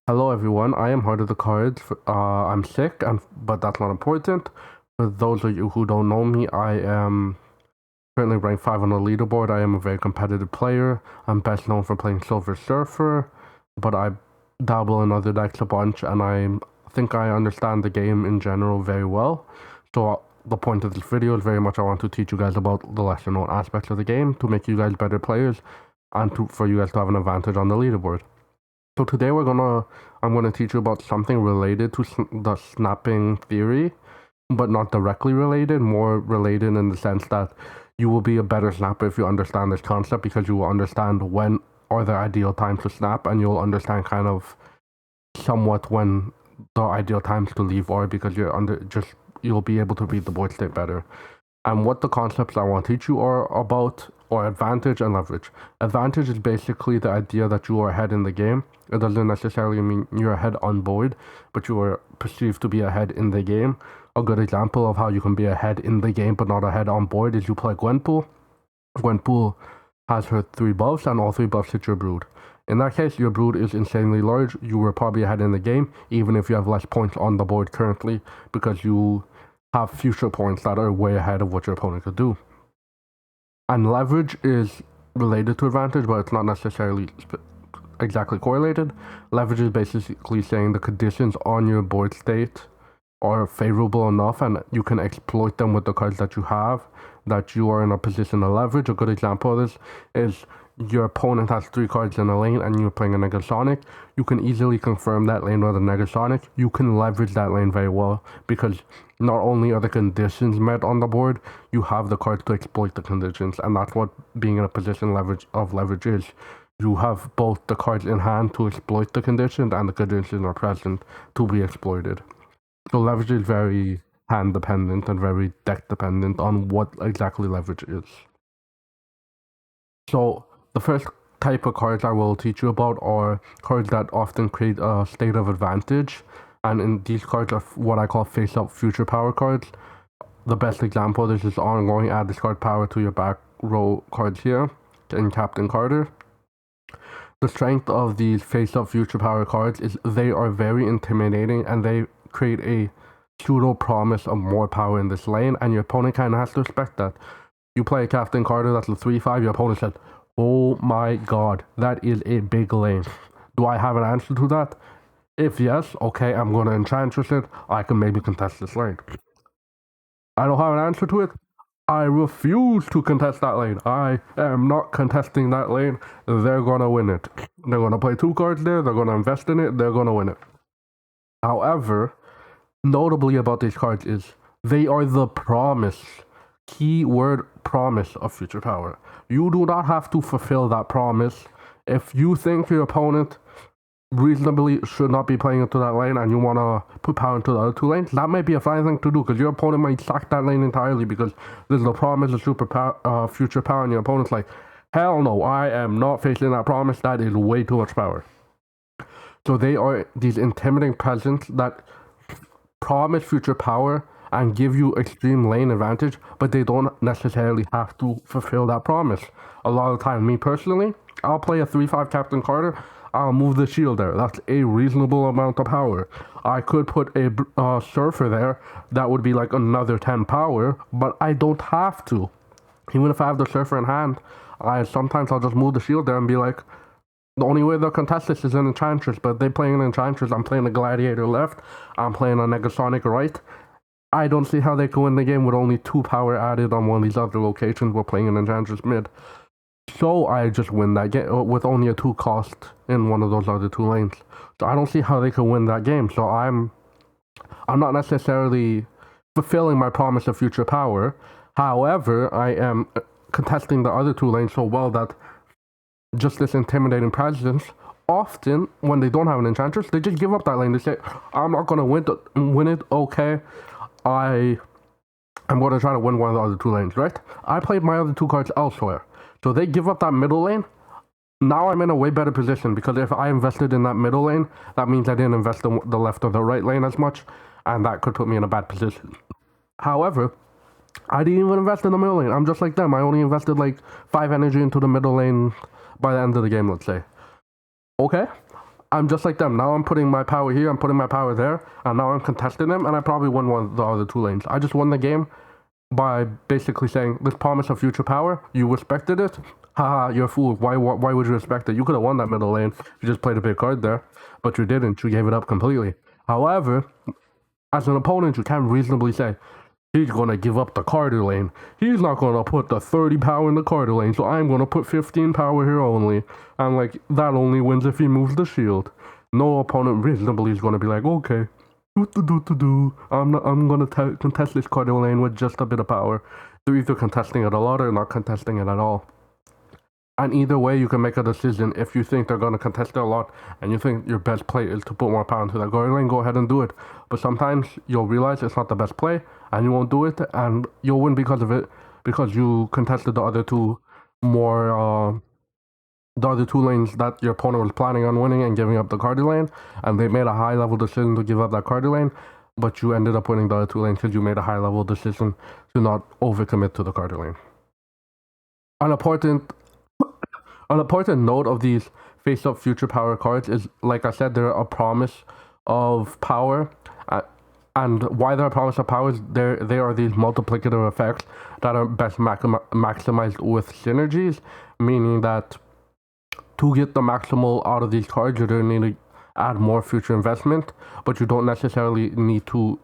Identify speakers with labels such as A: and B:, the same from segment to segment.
A: Hello everyone, I am Heart of the Cards. I'm sick, but that's not important. For those of you who don't know me, I am currently ranked 5 on the leaderboard. I am a very competitive player. I'm best known for playing Silver Surfer, but I dabble in other decks a bunch, and I think I understand the game in general very well. So the point of this video is very much I want to teach you guys about the lesser known aspects of the game to make you guys better players and for you guys to have an advantage on the leaderboard. So today I'm gonna teach you about something related to the snapping theory, but not directly related, more related in the sense that you will be a better snapper if you understand this concept, because you will understand when are the ideal times to snap, and you'll understand kind of somewhat when the ideal times to leave are, because you'll be able to read the board state better. And what the concepts I want to teach you are about are advantage and leverage. Advantage is basically the idea that you are ahead in the game. It doesn't necessarily mean you're ahead on board, but you are perceived to be ahead in the game. A good example of how you can be ahead in the game but not ahead on board is you play Gwenpool. Gwenpool has her 3 buffs, and all 3 buffs hit your brood. In that case, your brood is insanely large. You were probably ahead in the game, even if you have less points on the board currently, because you have future points that are way ahead of what your opponent could do. And leverage is related to advantage, but it's not necessarily exactly correlated. Leverage is basically saying the conditions on your board state are favorable enough and you can exploit them with the cards that you have, that you are in a position to leverage. A good example of this is your opponent has 3 cards in a lane and you're playing a Negasonic. You can easily confirm that lane with a Negasonic. You can leverage that lane very well, because not only are the conditions met on the board, you have the cards to exploit the conditions, and that's what being in a position of leverage is. You have both the cards in hand to exploit the conditions, and the conditions are present to be exploited. So leverage is very hand dependent and very deck dependent on what exactly leverage is. So the first type of cards I will teach you about are cards that often create a state of advantage, and in these cards are what I call face-up future power cards. The best example of this is ongoing. Add this card power to your back row cards here in Captain Carter. The strength of these face-up future power cards is they are very intimidating, and they create a pseudo promise of more power in this lane, and your opponent kind of has to respect that. You play Captain Carter, that's a 3-5, your opponent said, "Oh my god, that is a big lane. Do I have an answer to that? If yes, okay, I'm going to Enchantress it. I can maybe contest this lane. I don't have an answer to it. I refuse to contest that lane. I am not contesting that lane. They're going to win it. They're going to play 2 cards there. They're going to invest in it. They're going to win it." However, notably about these cards is they are the promise, keyword promise, of future power. You do not have to fulfill that promise. If you think your opponent reasonably should not be playing into that lane and you want to put power into the other 2 lanes, that might be a fine thing to do, because your opponent might sack that lane entirely because there's the promise of future power, and your opponent's like, hell no, I am not facing that promise. That is way too much power. So they are these intimidating presence that promise future power and give you extreme lane advantage, but they don't necessarily have to fulfill that promise. A lot of the time, me personally, I'll play a 3-5 Captain Carter, I'll move the shield there. That's a reasonable amount of power. I could put a Surfer there, that would be like another 10 power, but I don't have to. Even if I have the Surfer in hand, sometimes I'll just move the shield there and be like, the only way they'll contest this is an Enchantress, but if they're playing an Enchantress, I'm playing a Gladiator left, I'm playing a Negasonic right. I don't see how they can win the game with only 2 power added on one of these other locations. We're playing an Enchantress mid. So I just win that game with only a 2 cost in one of those other 2 lanes. So I don't see how they can win that game. So I'm not necessarily fulfilling my promise of future power. However, I am contesting the other 2 lanes so well that just this intimidating presence, often when they don't have an Enchantress, they just give up that lane. They say, I'm not going to win it, okay, I'm going to try to win one of the other 2 lanes, right? I played my other 2 cards elsewhere. So they give up that middle lane. Now I'm in a way better position, because if I invested in that middle lane, that means I didn't invest in the left or the right lane as much, and that could put me in a bad position. However, I didn't even invest in the middle lane. I'm just like them. I only invested like 5 energy into the middle lane by the end of the game, let's say. Okay, I'm just like them. Now I'm putting my power here, I'm putting my power there, and now I'm contesting them, and I probably won one of the other two lanes. I just won the game by basically saying, this promise of future power, you respected it? Haha, you're a fool. Why would you respect it? You could have won that middle lane. You just played a big card there, but you didn't. You gave it up completely. However, as an opponent, you can't reasonably say, he's going to give up the Carter lane. He's not going to put the 30 power in the Carter lane, so I'm going to put 15 power here only. And like, that only wins if he moves the shield. No opponent reasonably is going to be like, okay, I'm going to contest this Carter lane with just a bit of power. They're either contesting it a lot or not contesting it at all. And either way, you can make a decision. If you think they're going to contest it a lot and you think your best play is to put more power into that Carter lane, go ahead and do it. But sometimes you'll realize it's not the best play and you won't do it, and you'll win because of it, because you contested the other two more, the other two lanes that your opponent was planning on winning and giving up the Carter lane, and they made a high level decision to give up that Carter lane, but you ended up winning the other two lanes because you made a high level decision to not overcommit to the Carter lane. An important note of these face-up future power cards is, like I said, they're a promise of power. And why they're a promise of power is they are these multiplicative effects that are best maximized with synergies, meaning that to get the maximal out of these cards, you're going to need to add more future investment, but you don't necessarily need to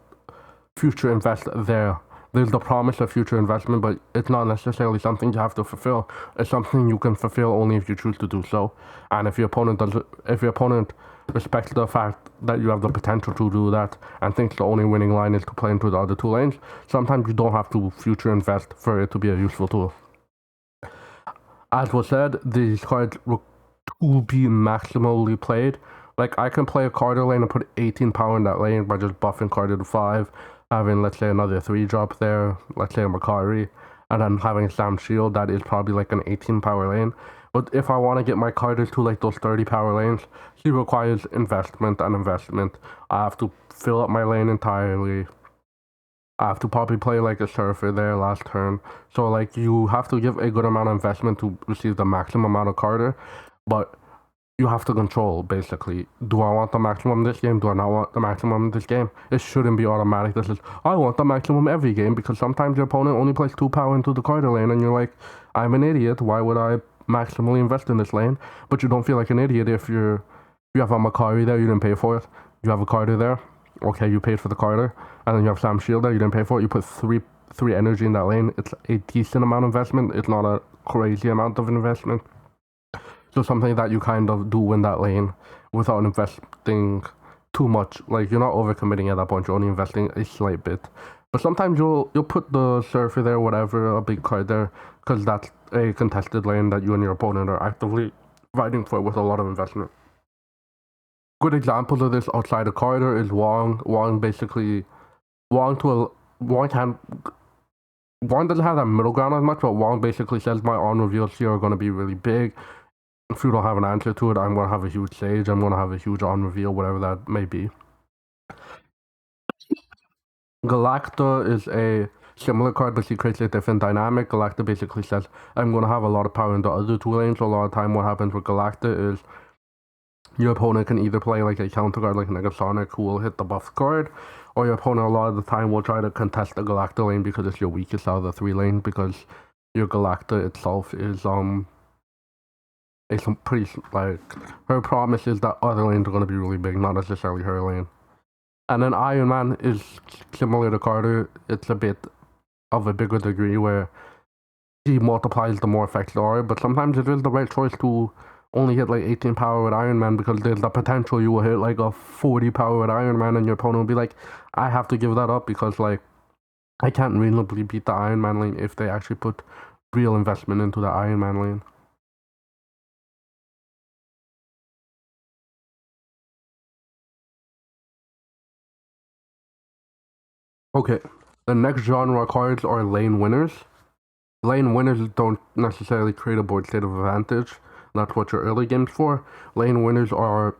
A: future invest there. There's the promise of future investment, but it's not necessarily something you have to fulfill. It's something you can fulfill only if you choose to do so. And if your opponent respects the fact that you have the potential to do that and thinks the only winning line is to play into the other two lanes, sometimes you don't have to future invest for it to be a useful tool. As was said, these cards will be maximally played. Like, I can play a Carter lane and put 18 power in that lane by just buffing Carter to 5, having, let's say, another 3 drop there, let's say a Makari, and then having Sam Shield, that is probably like an 18 power lane. But if I want to get my Carters to like those 30 power lanes, he requires investment and investment. I have to fill up my lane entirely. I have to probably play like a Surfer there last turn. So like, you have to give a good amount of investment to receive the maximum amount of Carter, but you have to control, basically. Do I want the maximum this game? Do I not want the maximum this game? It shouldn't be automatic. This is, I want the maximum every game, because sometimes your opponent only plays 2 power into the Carter lane and you're like, I'm an idiot. Why would I maximally invest in this lane? But you don't feel like an idiot if you have a Makari there, you didn't pay for it. You have a Carter there, okay, you paid for the Carter. And then you have Sam Shield there, you didn't pay for it. You put three energy in that lane. It's a decent amount of investment. It's not a crazy amount of investment. So something that you kind of do in that lane without investing too much. Like, you're not overcommitting at that point, you're only investing a slight bit. But sometimes you'll put the Surfer there, whatever, a big card there, because that's a contested lane that you and your opponent are actively fighting for with a lot of investment. Good examples of this outside of Carter is Wong. Wong basically, Wong doesn't have that middle ground as much, but Wong basically says my on reveals here are going to be really big. If you don't have an answer to it, I'm going to have a huge Sage, I'm going to have a huge on reveal, whatever that may be. Galacta is a similar card, but she creates a different dynamic. Galacta basically says, I'm going to have a lot of power in the other two lanes, so a lot of time what happens with Galacta is your opponent can either play like a counter card like Negasonic, who will hit the buff card, or your opponent a lot of the time will try to contest the Galacta lane because it's your weakest out of the 3 lanes, because your Galacta itself is it's pretty, like, her promise is that other lanes are going to be really big, not necessarily her lane. And then Iron Man is similar to Carter. It's a bit of a bigger degree where he multiplies the more effects there are, but sometimes it is the right choice to only hit like 18 power with Iron Man, because there's the potential you will hit like a 40 power with Iron Man and your opponent will be like, I have to give that up because like I can't reasonably beat the Iron Man lane if they actually put real investment into the Iron Man lane. Okay, the next genre of cards are lane winners. Lane winners don't necessarily create a board state of advantage. That's what your early game's for. Lane winners are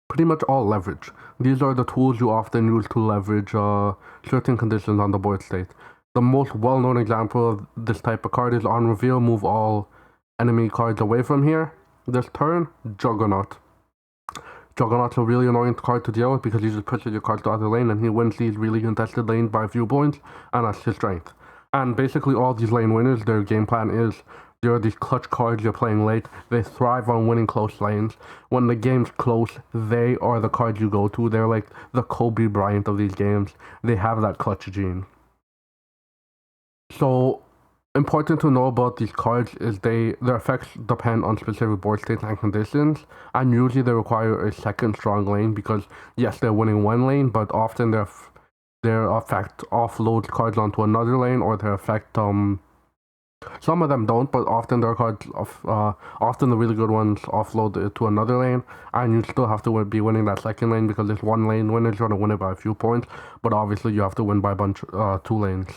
A: pretty much all leverage. These are the tools you often use to leverage certain conditions on the board state. The most well-known example of this type of card is on reveal, move all enemy cards away from here. This turn, Juggernaut. Juggernaut's a really annoying card to deal with because he just pushes your card to the other lane and he wins these really contested lanes by a few points, and that's his strength. And basically all these lane winners, their game plan is there are these clutch cards you're playing late. They thrive on winning close lanes. When the game's close, they are the cards you go to. They're like the Kobe Bryant of these games. They have that clutch gene. So important to know about these cards is their effects depend on specific board states and conditions, and usually they require a second strong lane because yes, they're winning one lane, but often their effect offloads cards onto another lane, or their effect some of them don't, but often their cards often the really good ones offload it to another lane, and you still have to be winning that second lane because this one lane winner is going to win it by a few points, but obviously you have to win by a bunch 2 lanes.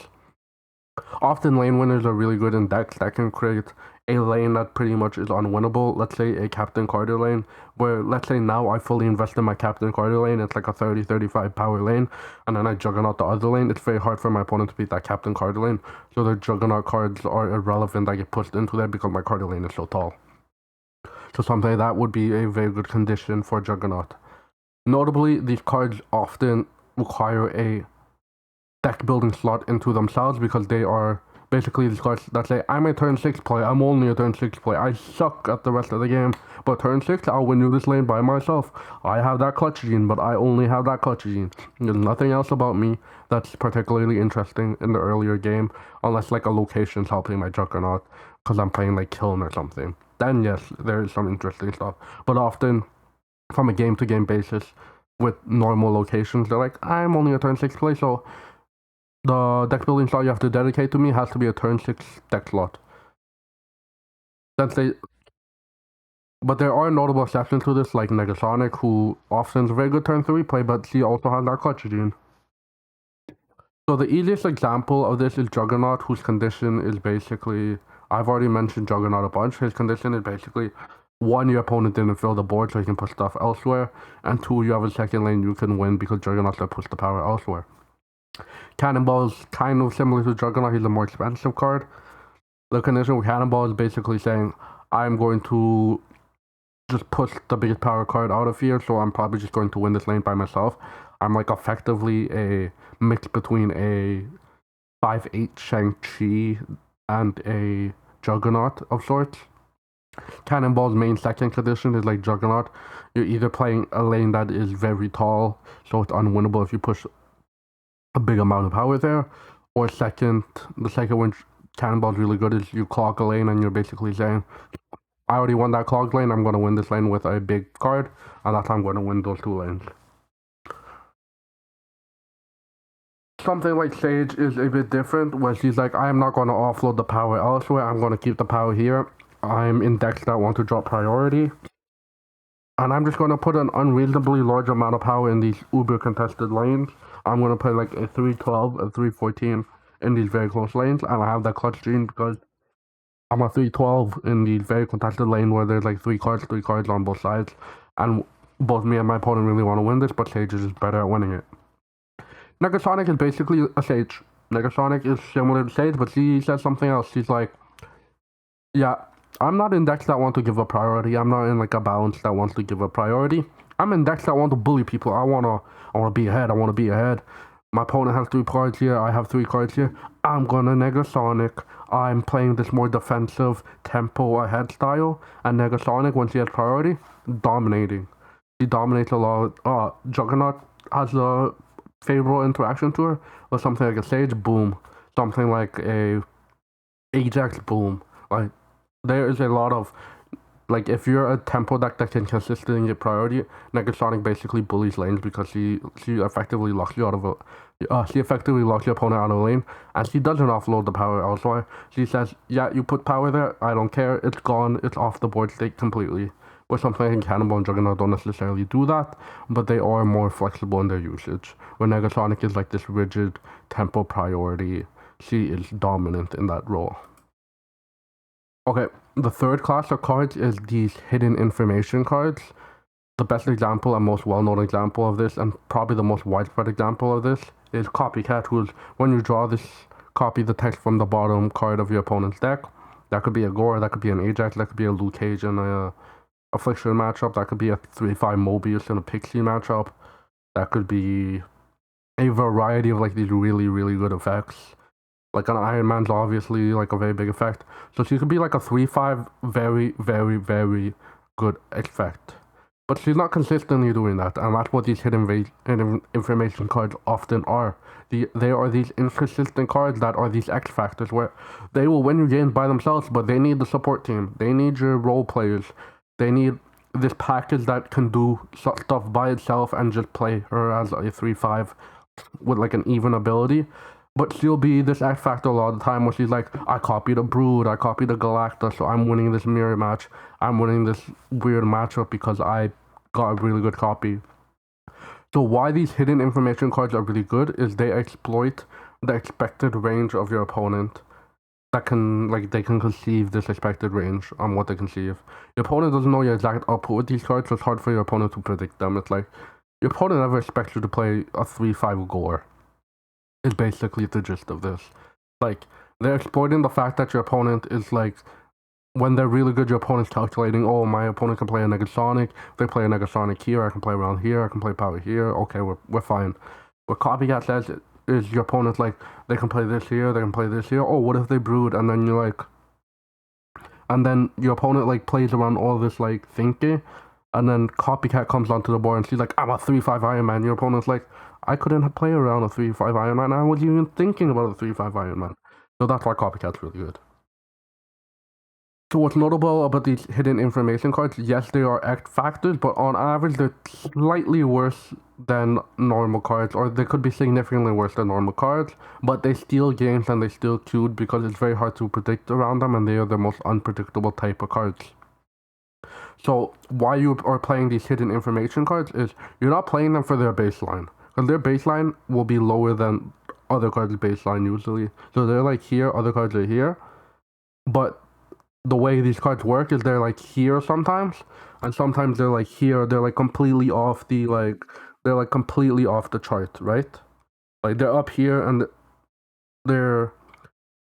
A: Often lane winners are really good in decks that can create a lane that pretty much is unwinnable. Let's say a Captain Carter lane, where let's say now I fully invest in my Captain Carter lane, it's like a 30-35 power lane, and then I Juggernaut the other lane. It's very hard for my opponent to beat that Captain Carter lane, so their Juggernaut cards are irrelevant. I get pushed into there because my Carter lane is so tall. So something like that would be a very good condition for Juggernaut. Notably, these cards often require a deck building slot into themselves because they are basically these cards that say, I'm a turn 6 play, I'm only a turn 6 play, I suck at the rest of the game, but turn 6, I'll win you this lane by myself. I have that clutch gene, but I only have that clutch gene. There's nothing else about me that's particularly interesting in the earlier game, unless like a location's helping my Juggernaut, because I'm playing like Kiln or something. Then yes, there is some interesting stuff, but often, from a game-to-game basis, with normal locations, they're like, I'm only a turn 6 play, so the deck building slot you have to dedicate to me has to be a turn 6 deck slot. But there are notable exceptions to this, like Negasonic, who often is a very good turn 3 play, but she also has that clutch gene. So the easiest example of this is Juggernaut, whose condition is basically, I've already mentioned Juggernaut a bunch. His condition is basically, 1, your opponent didn't fill the board so he can put stuff elsewhere, and 2, you have a second lane you can win because Juggernaut's going to push the power elsewhere. Cannonball is kind of similar to Juggernaut, he's a more expensive card. The condition with Cannonball is basically saying, I'm going to just push the biggest power card out of here, so I'm probably just going to win this lane by myself. I'm like effectively a mix between a 5/8 Shang-Chi and a Juggernaut of sorts. Cannonball's main second condition is like Juggernaut. You're either playing a lane that is very tall, so it's unwinnable if you push a big amount of power there, or the second one Cannonball's really good is you clog a lane and you're basically saying, I already won that clogged lane, I'm going to win this lane with a big card, and that's how I'm going to win those 2 lanes. Something like Sage is a bit different, where she's like, I'm not going to offload the power elsewhere, I'm going to keep the power here. I'm in decks that want to drop priority, and I'm just going to put an unreasonably large amount of power in these uber contested lanes. I'm going to play like a 312, a 314 in these very close lanes, and I have that clutch gene because I'm a 312 in the very contested lane where there's like 3 cards on both sides, and both me and my opponent really want to win this, but Sage is just better at winning it. Negasonic is basically a Sage. Negasonic is similar to Sage, but she says something else. She's like, yeah, I'm not in decks that want to give a priority. I'm not in like a balance that wants to give a priority. I'm in decks that want to bully people. I wanna be ahead. I want to be ahead. My opponent has 3 cards here. I have 3 cards here. I'm gonna Negasonic. I'm playing this more defensive tempo ahead style. And Negasonic, when she has priority, dominating. She dominates a lot. Juggernaut has a favorable interaction to her. Or something like a Sage, boom. Something like a Ajax, boom. Like, there is a lot of, like, if you're a tempo deck that can consistently get priority, Negasonic basically bullies lanes because she effectively locks you out of she effectively locks your opponent out of a lane, and she doesn't offload the power elsewhere. She says, yeah, you put power there, I don't care, it's gone, it's off the board state completely. Where something like Cannonball and Juggernaut don't necessarily do that, but they are more flexible in their usage. Where Negasonic is like this rigid tempo priority, she is dominant in that role. Okay, the third class of cards is these hidden information cards. The best example and most well-known example of this, and probably the most widespread example of this, is Copycat, who's when you draw this, copy the text from the bottom card of your opponent's deck. That could be a Gore, that could be an Ajax, that could be a Luke Cage and a Affliction matchup. That could be a 3-5 Mobius in a Pixie matchup. That could be a variety of like these really, really good effects. Like an Iron Man's obviously like a very big effect. So she could be like a 3-5 very, very, very good effect. But she's not consistently doing that, and that's what these hidden information cards often are. They are these inconsistent cards that are these X factors where they will win your games by themselves, but they need the support team. They need your role players. They need this package that can do stuff by itself and just play her as a 3-5 with like an even ability. But she'll be this X factor a lot of the time where she's like, I copied a Brood, I copied a Galactus, so I'm winning this mirror match. I'm winning this weird matchup because I got a really good copy. So why these hidden information cards are really good is they exploit the expected range of your opponent. That can, like, they can conceive this expected range on what they conceive. Your opponent doesn't know your exact output with these cards, so it's hard for your opponent to predict them. It's like, your opponent never expects you to play a 3-5 Gore. Is basically the gist of this. Like, they're exploiting the fact that your opponent is like, when they're really good, your opponent's calculating, oh, my opponent can play a Negasonic, they play a Negasonic here, I can play around here, I can play power here, okay, we're fine. What Copycat says is your opponent's like, they can play this here, they can play this here, oh, what if they Brood? And then you're like, and then your opponent like plays around all this like thinking, and then Copycat comes onto the board and she's like, I'm a 3-5 Iron Man. Your opponent's like, I couldn't play around a 3-5 Iron Man, I wasn't even thinking about a 3-5 Iron Man. So that's why Copycat's really good. So what's notable about these hidden information cards, yes, they are X factors, but on average, they're slightly worse than normal cards, or they could be significantly worse than normal cards, but they steal games and they steal queued because it's very hard to predict around them, and they are the most unpredictable type of cards. So why you are playing these hidden information cards is you're not playing them for their baseline, because their baseline will be lower than other cards' baseline usually. So they're like here, other cards are here, but the way these cards work is they're like here sometimes, and sometimes they're like here. They're like completely off the they're like completely off the chart, right? Like they're up here and their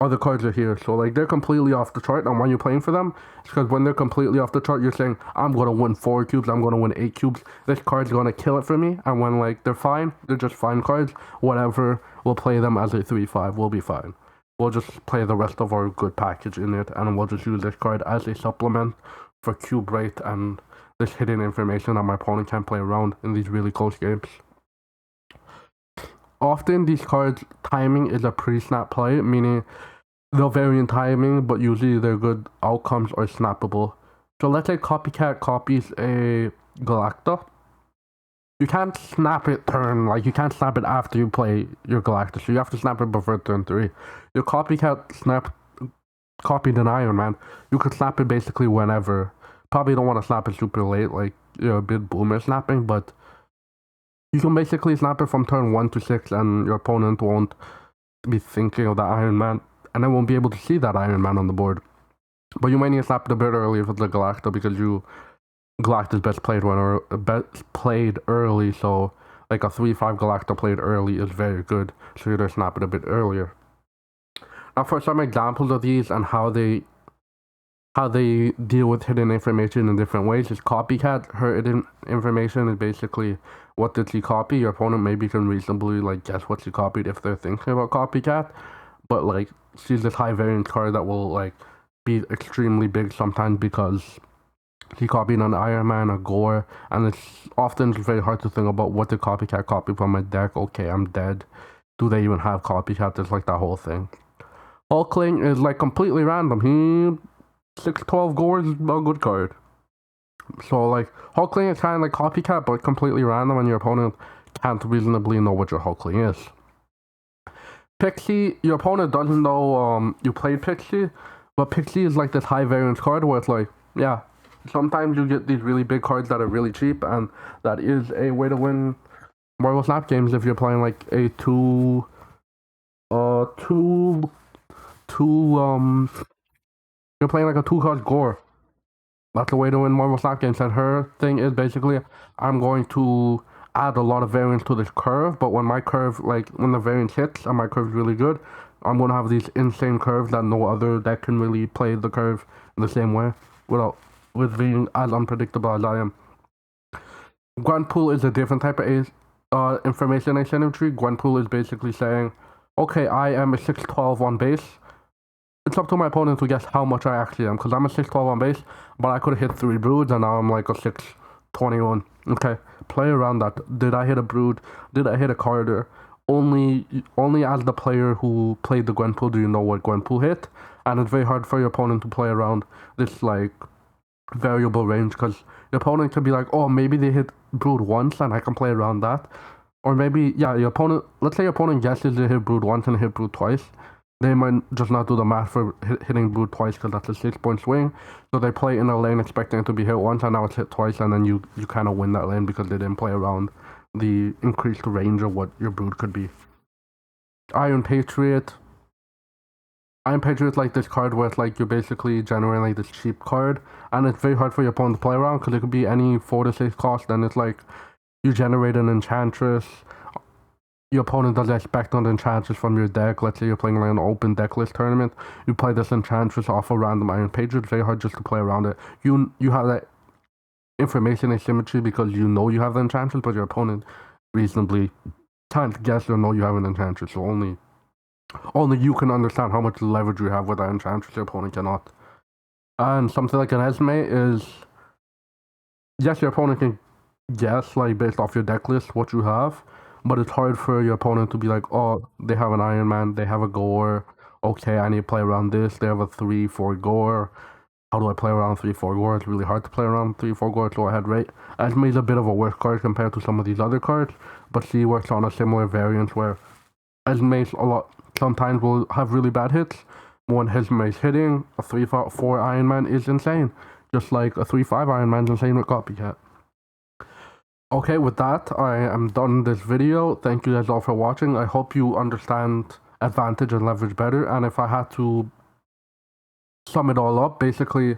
A: other cards are here, so like they're completely off the chart. And when you're playing for them, it's because when they're completely off the chart, you're saying, I'm gonna win 4 cubes, I'm gonna win 8 cubes. This card's gonna kill it for me. And when like they're fine, they're just fine cards. Whatever, we'll play them as a 3-5. We'll be fine. We'll just play the rest of our good package in it, and we'll just use this card as a supplement for cube rate and this hidden information that my opponent can't play around in these really close games. Often these cards, timing is a pre-snap play, meaning they'll vary in timing, but usually their good outcomes are snappable. So let's say Copycat copies a Galacta. You can't snap it you can't snap it after you play your Galactus, so you have to snap it before turn 3. Your Copycat copied an Iron Man, you could snap it basically whenever. Probably don't want to snap it super late, like you're a bit boomer snapping, but you can basically snap it from turn 1 to 6, and your opponent won't be thinking of that Iron Man, and they won't be able to see that Iron Man on the board. But you might need to snap it a bit early if it's the Galacta, because Galactus best played early, so like a 3-5 Galacta played early is very good, so you just snap it a bit earlier. Now for some examples of these and how they deal with hidden information in different ways is Copycat. Her hidden information is basically, what did she copy? Your opponent maybe can reasonably like guess what she copied if they're thinking about Copycat, but like she's this high variance card that will like be extremely big sometimes because he copied an Iron Man, a Gore, and it's often very hard to think about what did Copycat copy from my deck. Okay, I'm dead. Do they even have Copycat? There's like that whole thing. Hulkling is like completely random. 6-12 Gore is a good card. So like Hulkling is kind of like Copycat, but completely random, and your opponent can't reasonably know what your Hulkling is. Pixie, your opponent doesn't know you played Pixie, but Pixie is like this high variance card where it's like, yeah, sometimes you get these really big cards that are really cheap, and that is a way to win Marvel Snap games if you're playing like a you're playing like a 2-card Gore. That's the way to win Marvel Snap games. And her thing is basically, I'm going to add a lot of variance to this curve, but when my curve, like when the variance hits and my curve's really good, I'm going to have these insane curves that no other deck can really play the curve in the same way without with being as unpredictable as I am. Grunt pool is a different type of information asymmetry. Grunt pool is basically saying, okay, I am a 6'12 on base. It's up to my opponent to guess how much I actually am, because I'm a 6'12 on base, but I could have hit 3 broods, and now I'm like a 6'21. Okay, play around that. Did I hit a brood? Did I hit a corridor? Only as the player who played the Gwen pool do you know what Gwen pool hit, and it's very hard for your opponent to play around this like variable range, because your opponent could be like, oh, maybe they hit brood once and I can play around that, or maybe your opponent. Let's say your opponent guesses they hit brood once and hit brood twice. They might just not do the math for hitting brood twice because that's a 6-point swing. So they play in a lane expecting it to be hit once, and now it's hit twice, and then you kind of win that lane because they didn't play around the increased range of what your brood could be. Iron Patriot like this card where it's like you're basically generating like this cheap card, and it's very hard for your opponent to play around because it could be any 4 to 6 cost, and it's like you generate an Enchantress. Your opponent doesn't expect on the Enchantress from your deck. Let's say you're playing like an open deck list tournament. You play this Enchantress off a random Iron Patriot. It's very hard just to play around it. You have that information asymmetry because you know you have the Enchantress, but your opponent reasonably can't guess or know you have an Enchantress. So only you can understand how much leverage you have with that Enchantress. Your opponent cannot. And something like an Esme is, yes, your opponent can guess like based off your deck list what you have, but it's hard for your opponent to be like, oh, they have an Iron Man, they have a Gore, okay, I need to play around this, they have a 3-4 Gore, how do I play around 3-4 Gore? It's really hard to play around 3-4 Gore, so I had rate. Esme is a bit of a worse card compared to some of these other cards, but she works on a similar variant where Esme sometimes will have really bad hits. When Esme is hitting, a 3-4 Iron Man is insane, just like a 3-5 Iron Man is insane with Copycat. Okay, with that, I am done this video. Thank you guys all for watching. I hope you understand advantage and leverage better. And if I had to sum it all up, basically,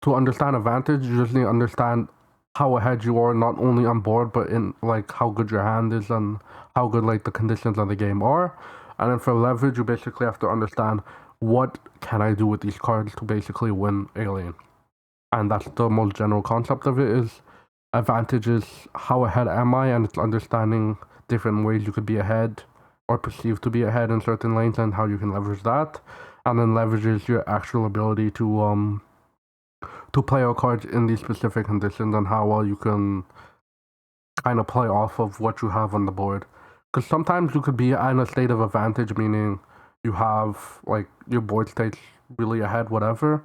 A: to understand advantage, you just need to understand how ahead you are, not only on board, but in like how good your hand is and how good like the conditions of the game are. And then for leverage, you basically have to understand what can I do with these cards to basically win a lane. And that's the most general concept of it is advantage is how ahead am I, and it's understanding different ways you could be ahead or perceived to be ahead in certain lanes and how you can leverage that. And then leverage is your actual ability to play your cards in these specific conditions and how well you can kind of play off of what you have on the board. Because sometimes you could be in a state of advantage, meaning you have like your board state's really ahead, whatever,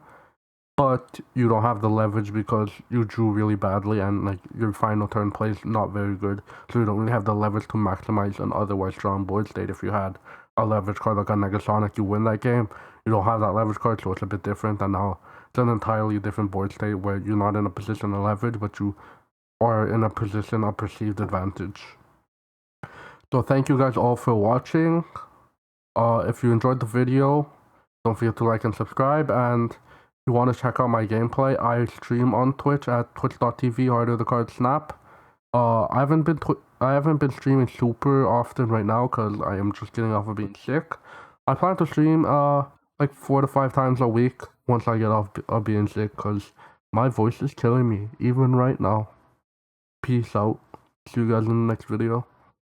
A: but you don't have the leverage because you drew really badly and like your final turn play is not very good, so you don't really have the leverage to maximize an otherwise strong board state. If you had a leverage card like a Negasonic, you win that game. You don't have that leverage card, so it's a bit different, and now it's an entirely different board state where you're not in a position of leverage, but you are in a position of perceived advantage. So thank you guys all for watching. If you enjoyed the video, don't forget to like and subscribe, and you want to check out my gameplay, I stream on Twitch at twitch.tv harder the card snap. I haven't been streaming super often right now because I am just getting off of being sick. I plan to stream like 4 to 5 times a week once I get off of being sick because my voice is killing me even right now. Peace out. See you guys in the next video.